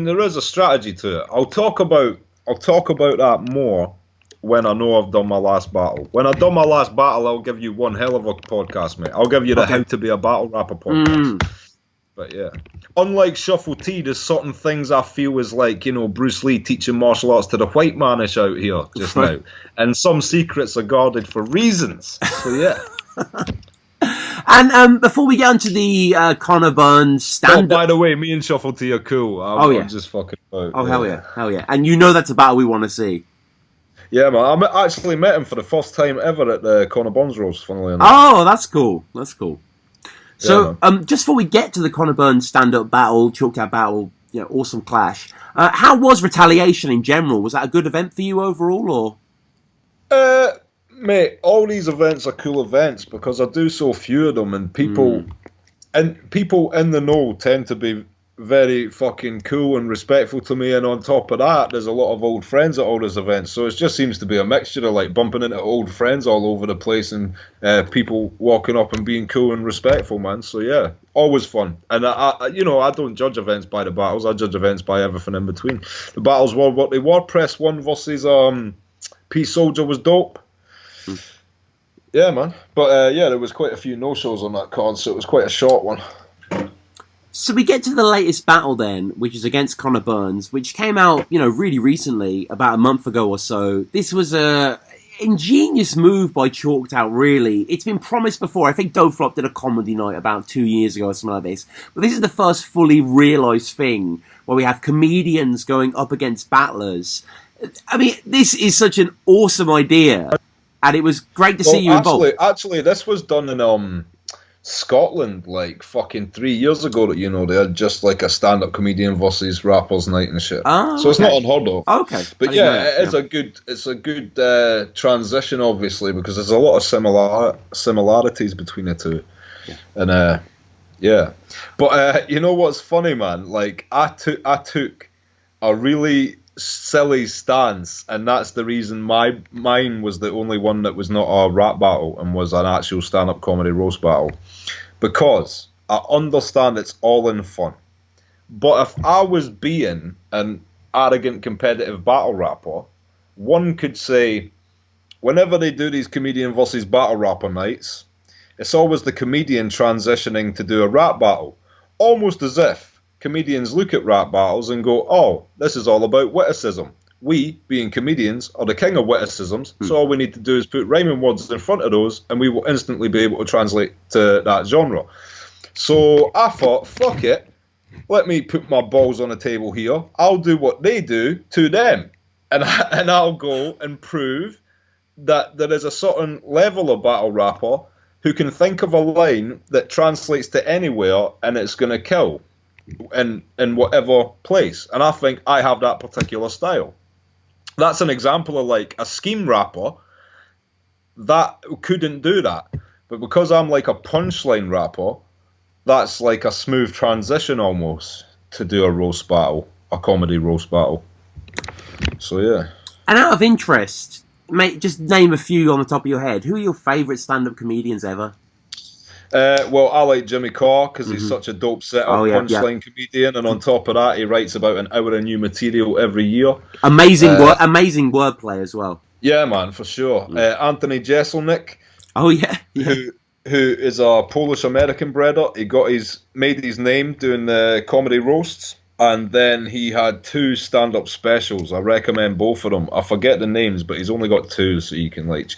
there is a strategy to it. I'll talk about that more when I know I've done my last battle. When I've done my last battle, I'll give you one hell of a podcast, mate. I'll give you the How to Be a Battle Rapper podcast. But yeah, unlike Shuffle T, there's certain things I feel is like, you know, Bruce Lee teaching martial arts to the white manish out here just now. And some secrets are guarded for reasons. So yeah. And before we get onto the Connor Burns stand-up... by the way, me and Shuffle T are cool. I'm just fucking out. Oh, hell yeah. And you know that's a battle we want to see. Yeah, man. I actually met him for the first time ever at the Connor Burns roast, funnily enough. Oh, that's cool. So, just before we get to the Connor Burns stand-up battle, chalked out battle, you know, awesome clash. How was Retaliation in general? Was that a good event for you overall, or? Mate, all these events are cool events because I do so few of them, and people in the know tend to be very fucking cool and respectful to me. And on top of that, there's a lot of old friends at all these events, so it just seems to be a mixture of like bumping into old friends all over the place and people walking up and being cool and respectful, man. So yeah, always fun. And I don't judge events by the battles. I judge events by everything in between. The battles were what they were. Press 1 versus Peace Soldier was dope. Yeah, man. But there was quite a few no-shows on that card, so it was quite a short one. So we get to the latest battle then, which is against Connor Burns, which came out, you know, really recently, about a month ago or so. This was a ingenious move by Chalked Out, really. It's been promised before. I think Doflop did a comedy night about 2 years ago or something like this. But this is the first fully realised thing where we have comedians going up against battlers. I mean, this is such an awesome idea. And it was great to see you involved. Actually, this was done in Scotland like fucking 3 years ago. You know, they had just like a stand-up comedian versus rappers night and shit. Oh, so it's not unheard of. Okay, but yeah, it's a good transition, obviously, because there's a lot of similarities between the two. Yeah. And yeah, but you know what's funny, man? Like I took a really silly stance, and that's the reason mine was the only one that was not a rap battle and was an actual stand-up comedy roast battle, because I understand it's all in fun, but if I was being an arrogant competitive battle rapper, one could say whenever they do these comedian versus battle rapper nights, it's always the comedian transitioning to do a rap battle, almost as if comedians look at rap battles and go, oh, this is all about witticism. We, being comedians, are the king of witticisms, so all we need to do is put rhyming words in front of those, and we will instantly be able to translate to that genre. So I thought, fuck it, let me put my balls on the table here. I'll do what they do to them, and I'll go and prove that there is a certain level of battle rapper who can think of a line that translates to anywhere, and it's going to kill in whatever place. And I think I have that particular style. That's an example of like a scheme rapper that couldn't do that, but because I'm like a punchline rapper, that's like a smooth transition almost to do a roast battle, a comedy roast battle. So yeah. And out of interest, mate, just name a few on the top of your head. Who are your favourite stand-up comedians ever? Well, I like Jimmy Carr because he's such a dope setup punchline comedian, and on top of that, he writes about an hour of new material every year. Amazing wordplay as well. Yeah, man, for sure. Anthony Jeselnik. Oh yeah. Who is a Polish American brother. He made his name doing the comedy roasts, and then he had 2 stand-up specials. I recommend both of them. I forget the names, but he's only got 2, so you can like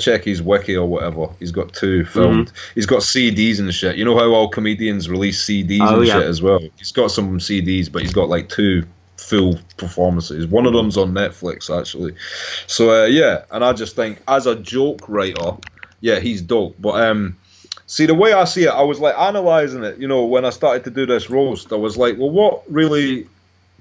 check his wiki or whatever. He's got 2 filmed. He's got CDs and shit. You know how all comedians release CDs and shit as well? He's got some CDs, but he's got like 2 full performances. One of them's on Netflix, actually. So yeah, and I just think as a joke writer, yeah, he's dope. But See, the way I see it, I was like analysing it, when I started to do this roast, I was like, well, what really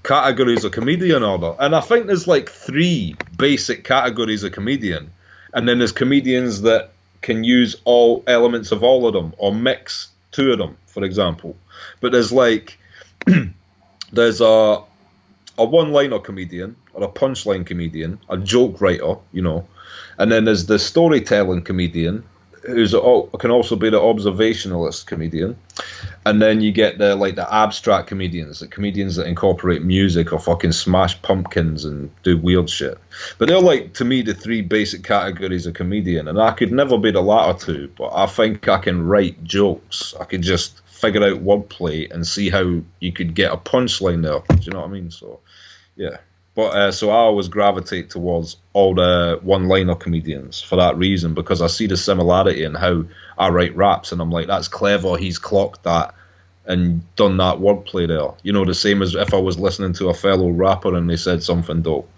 categories of comedian are there? And I think there's like 3 basic categories of comedian. And then there's comedians that can use all elements of all of them, or mix 2 of them, for example. But there's like, there's a one-liner comedian, or a punchline comedian, a joke writer, and then there's the storytelling comedian, can also be the observationalist comedian, and then you get the abstract comedians, the comedians that incorporate music or fucking smash pumpkins and do weird shit. But they're like, to me, the 3 basic categories of comedian, and I could never be the latter 2, but I think I can write jokes. I could just figure out wordplay and see how you could get a punchline there. Do you know what I mean? So, yeah. But so I always gravitate towards all the one-liner comedians for that reason, because I see the similarity in how I write raps, and I'm like, that's clever, he's clocked that and done that wordplay there. The same as if I was listening to a fellow rapper and they said something dope.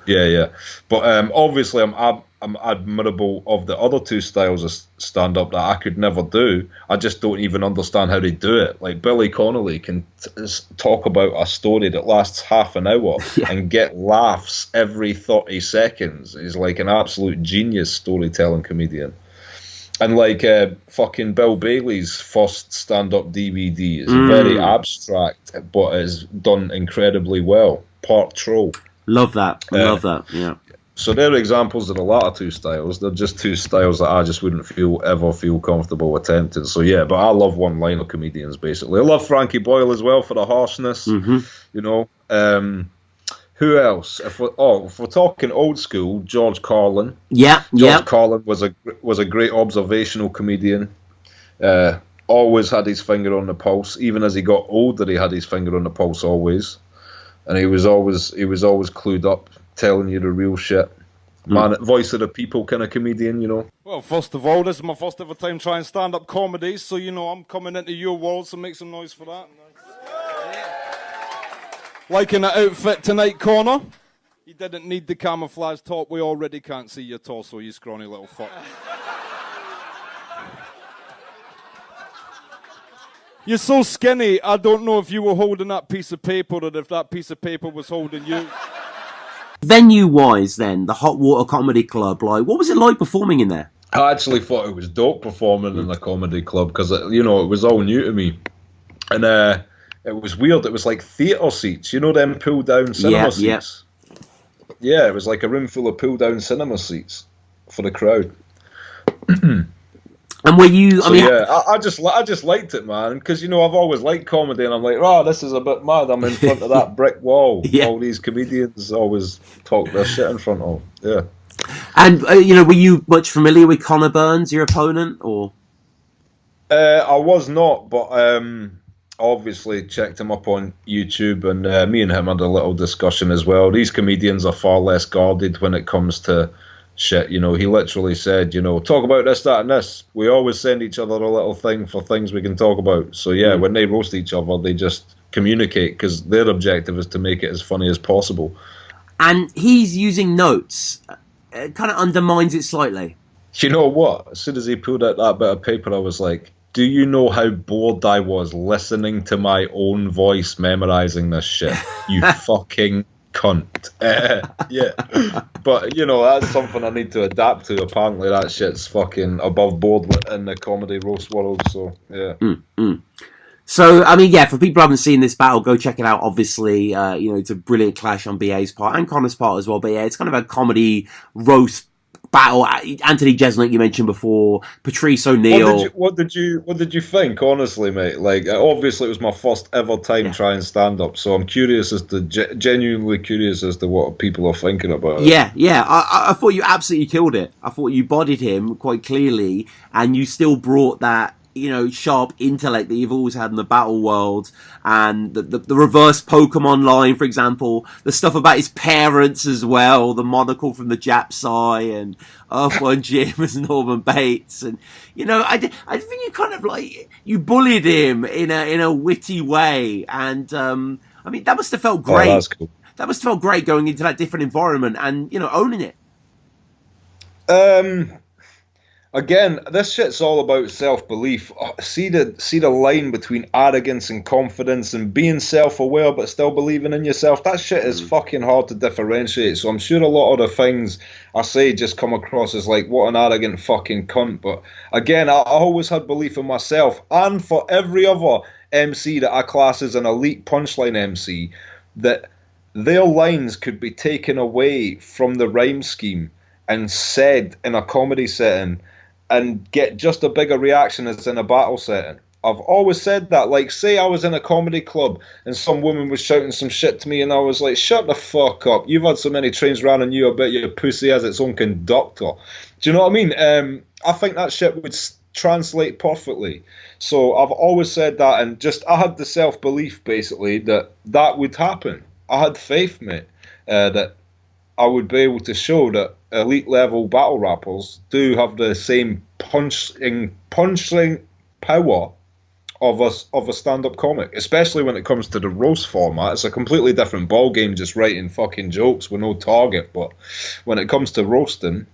Yeah. But obviously I'm admirable of the other 2 styles of stand-up that I could never do. I just don't even understand how they do it. Like, Billy Connolly can talk about a story that lasts half an hour and get laughs every 30 seconds. He's like an absolute genius storytelling comedian. And like fucking Bill Bailey's first stand-up DVD is very abstract, but is done incredibly well. Part Troll. Love that. Love that, yeah. So they're examples of the latter 2 styles. They're just 2 styles that I just wouldn't ever feel comfortable attempting. So yeah, but I love one-liner comedians, basically. I love Frankie Boyle as well for the harshness. Who else? If we're talking old school, George Carlin. George Carlin was a great observational comedian. Always had his finger on the pulse. Even as he got older, he had his finger on the pulse always. And he was always clued up, telling you the real shit. Man, voice of the people kind of comedian, Well, first of all, this is my first ever time trying stand-up comedy, so, I'm coming into your world, so make some noise for that. Liking the outfit tonight, Connor? You didn't need the camouflage top. We already can't see your torso, you scrawny little fuck. You're so skinny, I don't know if you were holding that piece of paper or if that piece of paper was holding you. Venue-wise, then, the Hot Water Comedy Club, like, what was it like performing in there? I actually thought it was dope performing in a comedy club because, it was all new to me. And it was weird. It was like theatre seats, them pull-down cinema seats. Yeah, it was like a room full of pull-down cinema seats for the crowd. And were you? I just liked it, man, because I've always liked comedy, and I'm like, this is a bit mad. I'm in front of that brick wall. All these comedians always talk their shit in front of. Yeah. And were you much familiar with Connor Burns, your opponent, or? I was not, but obviously checked him up on YouTube, and me and him had a little discussion as well. These comedians are far less guarded when it comes to shit. He literally said, talk about this, that, and this. We always send each other a little thing for things we can talk about. So yeah, when they roast each other, they just communicate because their objective is to make it as funny as possible. And he's using notes. It kind of undermines it slightly. You know what? As soon as he pulled out that bit of paper, I was like, do you know how bored I was listening to my own voice memorizing this shit? You fucking cunt. Yeah. But, that's something I need to adapt to. Apparently that shit's fucking above board in the comedy roast world, so, yeah. So, for people who haven't seen this battle, go check it out, obviously. It's a brilliant clash on BA's part and Connor's part as well. But, yeah, it's kind of a comedy roast battle. Anthony Jeselnik, you mentioned before, Patrice O'Neill. What did you think, honestly, mate? Like, obviously, it was my first ever time trying stand-up, so I'm curious genuinely curious as to what people are thinking about it. Yeah. I thought you absolutely killed it. I thought you bodied him quite clearly, and you still brought that, sharp intellect that you've always had in the battle world, and the reverse Pokemon line, for example, the stuff about his parents as well, the monocle from the Japs eye, and Earthworm Jim as Norman Bates, and I think you kind of like you bullied him in a witty way, and that must have felt great. Oh, that's cool. That must have felt great going into that different environment and owning it. Again, this shit's all about self-belief. See the line between arrogance and confidence and being self-aware but still believing in yourself. That shit is fucking hard to differentiate. So I'm sure a lot of the things I say just come across as like, what an arrogant fucking cunt. But again, I always had belief in myself. And for every other MC that I class as an elite punchline MC, that their lines could be taken away from the rhyme scheme and said in a comedy setting and get just a bigger reaction as in a battle setting. I've always said that. Like, say I was in a comedy club and some woman was shouting some shit to me and I was like, shut the fuck up. You've had so many trains round on you, I bet your pussy has its own conductor. Do you know what I mean? I think that shit would translate perfectly. So I've always said that, and just I had the self-belief, basically, that would happen. I had faith, mate, that I would be able to show that elite level battle rappers do have the same punching power of a stand-up comic, especially when it comes to the roast format. It's a completely different ballgame just writing fucking jokes with no target. But when it comes to roasting,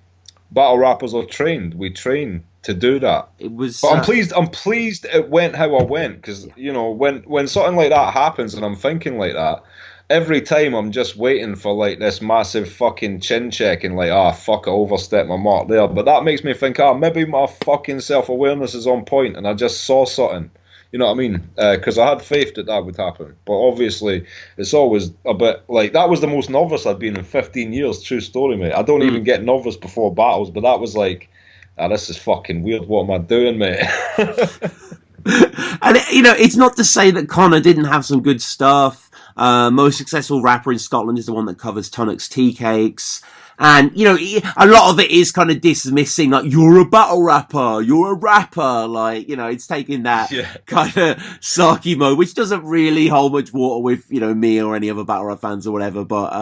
battle rappers are trained. We train to do that. It was. But I'm pleased it went how I went, because you know when something like that happens and I'm thinking like that. Every time I'm just waiting for like this massive fucking chin check and like, fuck, I overstepped my mark there. But that makes me think, maybe my fucking self-awareness is on point and I just saw something. You know what I mean? Because I had faith that would happen. But obviously, it's always a bit like, that was the most nervous I'd been in 15 years. True story, mate. I don't even get nervous before battles, but that was like, this is fucking weird. What am I doing, mate? And, it's not to say that Connor didn't have some good stuff. Most successful rapper in Scotland is the one that covers Tunnock's Tea Cakes. And, a lot of it is kind of dismissing, like, you're a battle rapper, you're a rapper. Like, it's taking that kind of sarky mode, which doesn't really hold much water with, me or any other battle rap fans or whatever. But,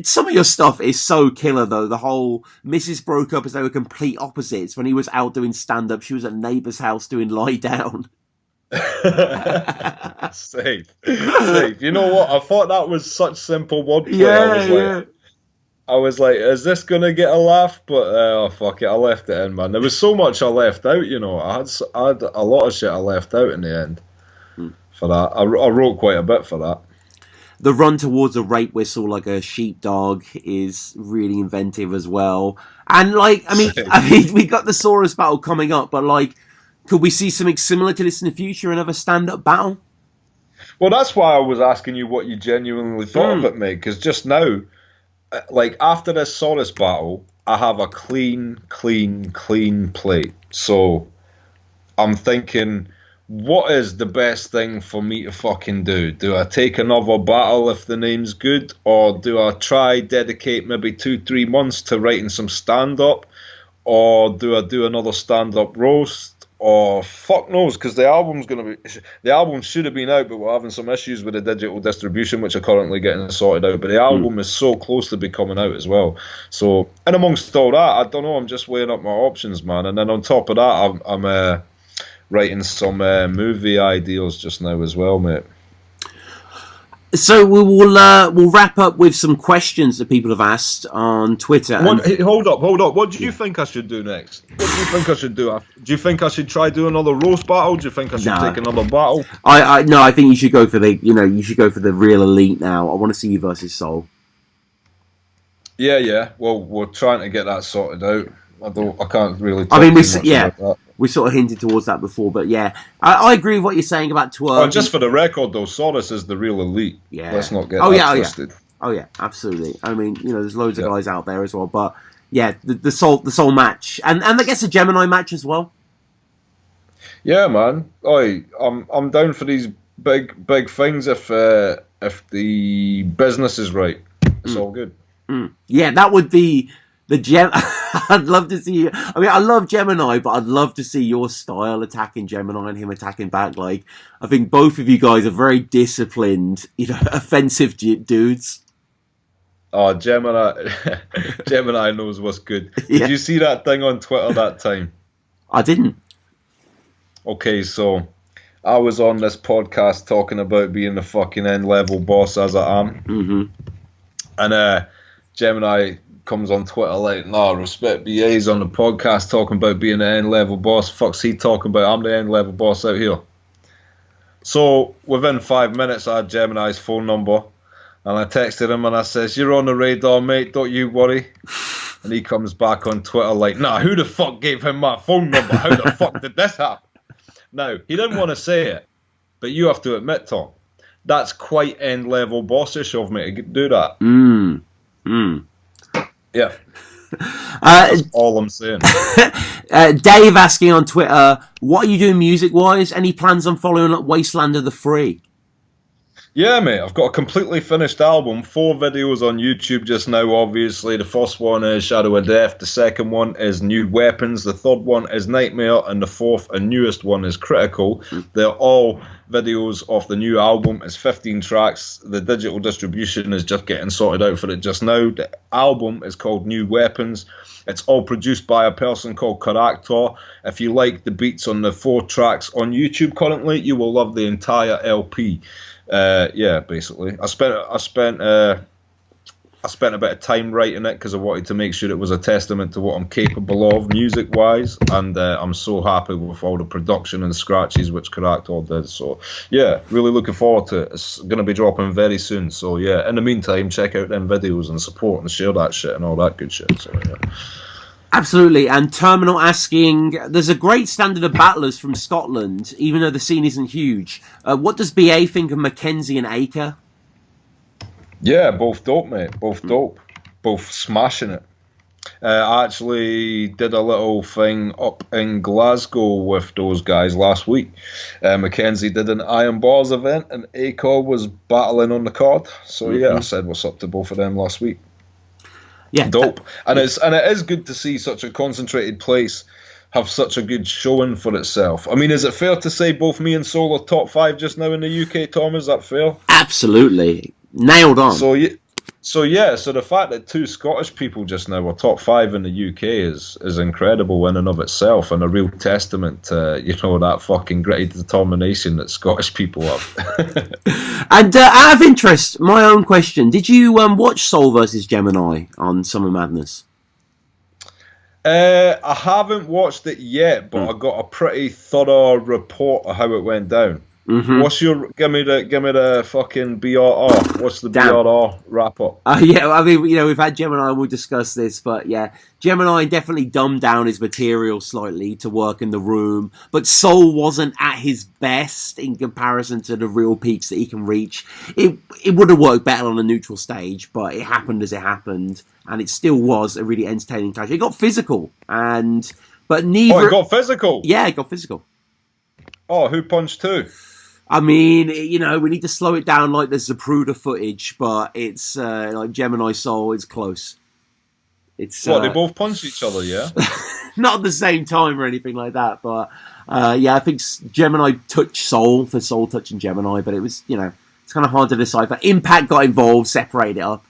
some of your stuff is so killer, though. The whole Mrs. broke up as they were complete opposites. When he was out doing stand-up, she was at neighbour's house doing lie down. Safe. You know what? I thought that was such simple wordplay. I was like, is this gonna get a laugh? But fuck it, I left it in, man. There was so much I left out, I had a lot of shit I left out in the end for that. I wrote quite a bit for that. The run towards a rape whistle like a sheepdog is really inventive as well. And we got the Saurus battle coming up, but could we see something similar to this in the future, another stand-up battle? Well, that's why I was asking you what you genuinely thought of it, mate, because just now, after this Soros battle, I have a clean plate. So I'm thinking, what is the best thing for me to fucking do? Do I take another battle if the name's good? Or do I dedicate maybe 2-3 months to writing some stand-up? Or do I do another stand-up roast? Or fuck knows, because the album should have been out, but we're having some issues with the digital distribution, which are currently getting sorted out. But the album is so close to be coming out as well. So, and amongst all that, I don't know, I'm just weighing up my options, man. And then on top of that, I'm writing some movie ideas just now as well, mate. So we'll wrap up with some questions that people have asked on Twitter. Hold up. What do you think I should do next? What do you think I should do? Do you think I should try do another roast battle? Do you think I should take another battle? I think you should go for the real elite now. I want to see you versus Soul. Yeah. Well, we're trying to get that sorted out. I can't really. We sort of hinted towards that before, but I agree with what you're saying about Twork. Just for the record, though, Soros is the real elite. Yeah. Let's not get that twisted. Oh yeah, absolutely. I mean, there's loads of guys out there as well, but the soul match, and I guess a Gemini match as well. Yeah, man. I'm down for these big things if the business is right. It's all good. Yeah, that would be the Gem. I'd love to see you. I mean, I love Gemini, but I'd love to see your style attacking Gemini and him attacking back. I think both of you guys are very disciplined, offensive dudes. Oh, Gemini knows what's good. Yeah. Did you see that thing on Twitter that time? I didn't. Okay, so I was on this podcast talking about being the fucking end-level boss as I am. Mm-hmm. And Gemini comes on Twitter like, "No, Respek BA's on the podcast talking about being an N-level boss. Fuck's he talking about? I'm the N-level boss out here." So within 5 minutes, I had Gemini's phone number, and I texted him and I says, "You're on the radar, mate. Don't you worry." And he comes back on Twitter like, "Nah, who the fuck gave him my phone number? How the fuck did this happen?" Now, he didn't want to say it, but you have to admit, Tom, that's quite end-level bossish of me to do that. Yeah. That's all I'm saying. Dave asking on Twitter, what are you doing music-wise? Any plans on following up Wasteland of the Free? Yeah, mate, I've got a completely finished album, 4 videos on YouTube just now, obviously. The first one is Shadow of Death, the second one is New Weapons, the third one is Nightmare, and the fourth and newest one is Critical. They're all videos of the new album. It's 15 tracks. The digital distribution is just getting sorted out for it just now. The album is called New Weapons. It's all produced by a person called Character. If you like the beats on the 4 tracks on YouTube currently, you will love the entire LP. Yeah, basically, I spent a bit of time writing it because I wanted to make sure it was a testament to what I'm capable of music-wise, and I'm so happy with all the production and scratches which Character did. So yeah, really looking forward to it. It's going to be dropping very soon. So yeah, in the meantime, check out them videos and support and share that shit and all that good shit. So yeah. Absolutely. And Terminal asking, there's a great standard of battlers from Scotland, even though the scene isn't huge. What does BA think of Mackenzie and Acre? Yeah, both dope, mate. Both dope. Both smashing it. I actually did a little thing up in Glasgow with those guys last week. Mackenzie did an Iron Bars event, and Acre was battling on the card. So yeah, I said what's up to both of them last week. Yeah, dope. And it is good to see such a concentrated place have such a good showing for itself. I mean, is it fair to say both me and Sol are top 5 just now in the UK, Tom? Is that fair? Absolutely. Nailed on. So the fact that 2 Scottish people just now are top 5 in the UK is incredible in and of itself, and a real testament to, that fucking gritty determination that Scottish people have. And out of interest, my own question, did you watch Sol versus Gemini on Summer Madness? I haven't watched it yet, but I got a pretty thorough report of how it went down. What's your give me the fucking BRR? What's the BRR wrap up? Yeah, I mean, we've had Gemini, we'll discuss this, but yeah, Gemini definitely dumbed down his material slightly to work in the room, but Sol wasn't at his best in comparison to the real peaks that he can reach. It would have worked better on a neutral stage, but it happened as it happened, and it still was a really entertaining clash. It got physical, but neither. Oh, it got physical. Yeah, it got physical. Oh, who punched who? I mean, we need to slow it down like the Zapruder footage, but it's like Gemini Sol, it's close. It's they both punched each other, yeah? Not at the same time or anything like that, but yeah, I think Gemini touched Sol for Sol touching Gemini, but it was, it's kind of hard to decipher. Impact got involved, separated it up.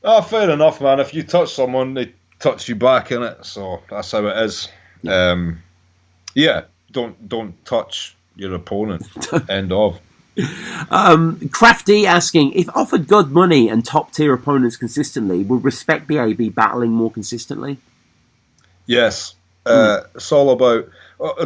Oh, fair enough, man. If you touch someone, they touch you back, innit? So that's how it is. Yeah, don't touch your opponent. End of. Crafty asking, if offered good money and top tier opponents consistently, would Respek BA be battling more consistently? Yes. It's all about.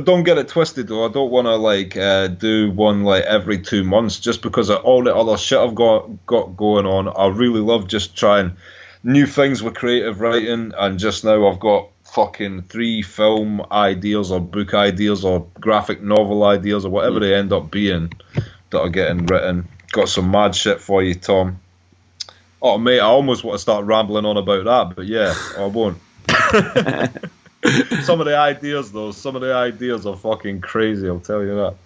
Don't get it twisted though. I don't want to do one every 2 months just because of all the other shit I've got going on. I really love just trying new things with creative writing, and just now I've got fucking 3 film ideas or book ideas or graphic novel ideas or whatever they end up being that are getting written. Got some mad shit for you, Tom. Oh, mate, I almost want to start rambling on about that, but yeah, I won't. Some of the ideas are fucking crazy, I'll tell you that.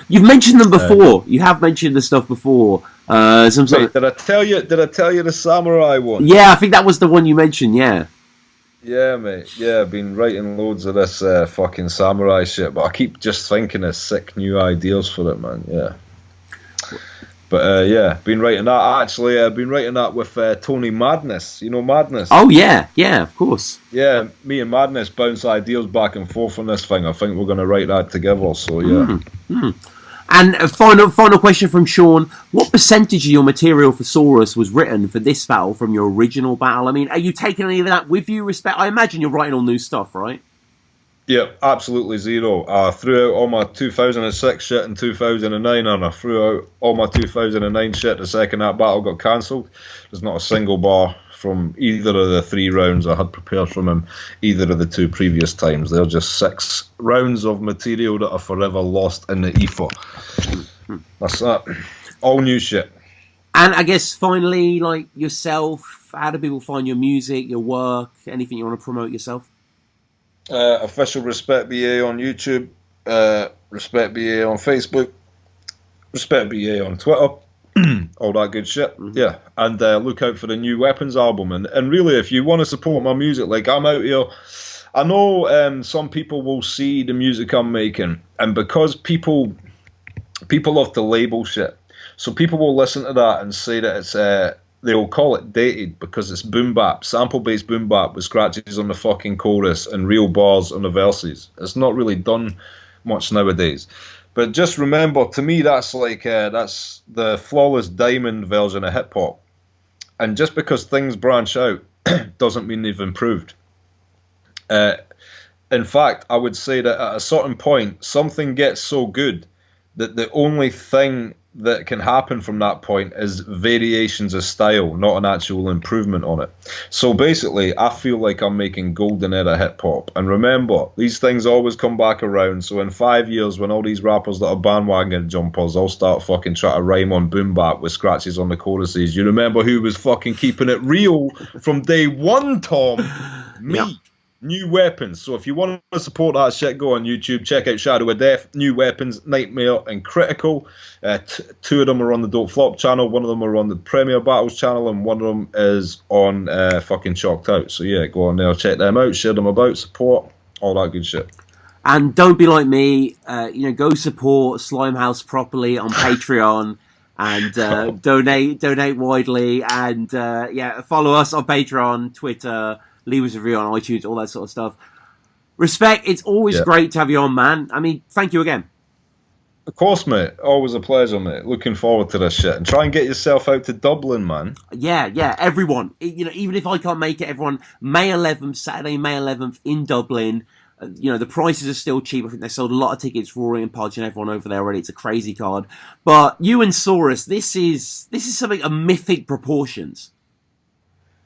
You've mentioned them before. You have mentioned the stuff before. Did I tell you the samurai one? Yeah, I think that was the one you mentioned, yeah. Yeah, mate. Yeah, I've been writing loads of this fucking samurai shit, but I keep just thinking of sick new ideas for it, man. Yeah. But yeah, been writing that. Actually, I've been writing that with Tony Madness. You know Madness? Oh, yeah. Yeah, of course. Yeah, me and Madness bounce ideas back and forth on this thing. I think we're going to write that together, so yeah. And a final question from Sean. What percentage of your material for Saurus was written for this battle from your original battle? I mean, are you taking any of that with you, Respek? I imagine you're writing all new stuff, right? Yeah, absolutely zero. I threw out all my 2006 shit in 2009, and I threw out all my 2009 shit the second that battle got cancelled. There's not a single bar from either of the 3 rounds I had prepared from him either of the 2 previous times. They're just 6 rounds of material that are forever lost in the ether. That's that. All new shit. And I guess finally, like yourself, how do people find your music, your work, anything you want to promote yourself? Official Respek BA on YouTube, Respek BA on Facebook, Respek BA on Twitter, all that good shit. Yeah, and look out for the new Weapons album. And really, if you want to support my music, like I'm out here, I know some people will see the music I'm making, and because people love to label shit, so people will listen to that and say that it's they'll call it dated because it's boom bap, sample-based boom bap with scratches on the fucking chorus and real bars on the verses. It's not really done much nowadays. But just remember, to me, that's like that's the flawless diamond version of hip-hop. And just because things branch out doesn't mean they've improved. In fact, I would say that at a certain point, something gets so good that the only thing that can happen from that point is variations of style, not an actual improvement on it. So basically, I feel like I'm making golden era hip hop. And remember, these things always come back around. So in 5 years, when all these rappers that are bandwagon jumpers all start fucking trying to rhyme on boom bap with scratches on the choruses, you remember who was fucking keeping it real from day one, Tom? Me. Yeah. New Weapons. So if you want to support that shit, go on YouTube, check out Shadow of Death, New Weapons, Nightmare, and Critical. 2 of them are on the Don't Flop channel, 1 of them are on the Premier Battles channel, and 1 of them is on fucking Chalked Out. So yeah, go on there, check them out, share them about, support, all that good shit. And don't be like me, go support Slimehouse properly on Patreon. And donate widely, and follow us on Patreon, Twitter, leave us a review on iTunes, all that sort of stuff. Respek, it's always great to have you on, man. I mean, thank you again. Of course, mate. Always a pleasure, mate. Looking forward to this shit. And try and get yourself out to Dublin, man. Yeah, everyone. Even if I can't make it, everyone, Saturday, May 11th in Dublin. The prices are still cheap. I think they sold a lot of tickets, Rory and Podge and everyone over there already. It's a crazy card. But you and Saurus, this is something of mythic proportions.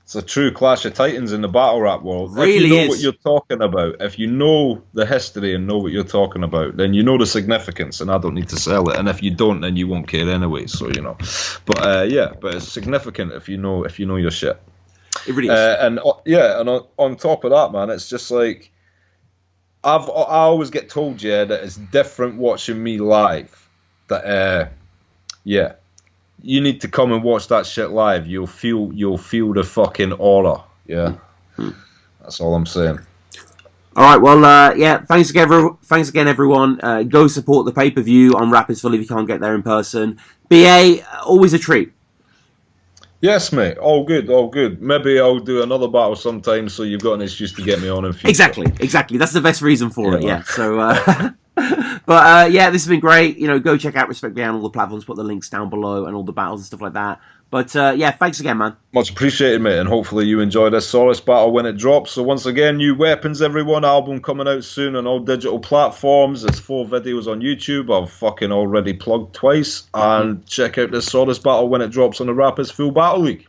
It's a true clash of titans in the battle rap world. Really if you know is. what you're talking about, if you know the history and know what you're talking about, then you know the significance, and I don't need to sell it. And if you don't, then you won't care anyway. So But but it's significant if you know your shit. It really is. And on top of that, man, it's just like I always get told that it's different watching me live. That you need to come and watch that shit live. You'll feel the fucking aura. Yeah, that's all I'm saying. All right, well, thanks again, everyone. Go support the pay-per-view on Rappersville if you can't get there in person. BA, always a treat. Yes, mate. All good. Maybe I'll do another battle sometime, so you've got an excuse to get me on in future. Exactly. That's the best reason for it. Yeah. So. But this has been great. Go check out Respek BA on all the platforms. Put the links down below and all the battles and stuff like that. But thanks again, man. Much appreciated, mate. And hopefully you enjoy this Soros battle when it drops. So once again, New Weapons, everyone. Album coming out soon on all digital platforms. There's 4 videos on YouTube. I've fucking already plugged twice. And check out this Soros battle when it drops on the Rappers Full Battle League.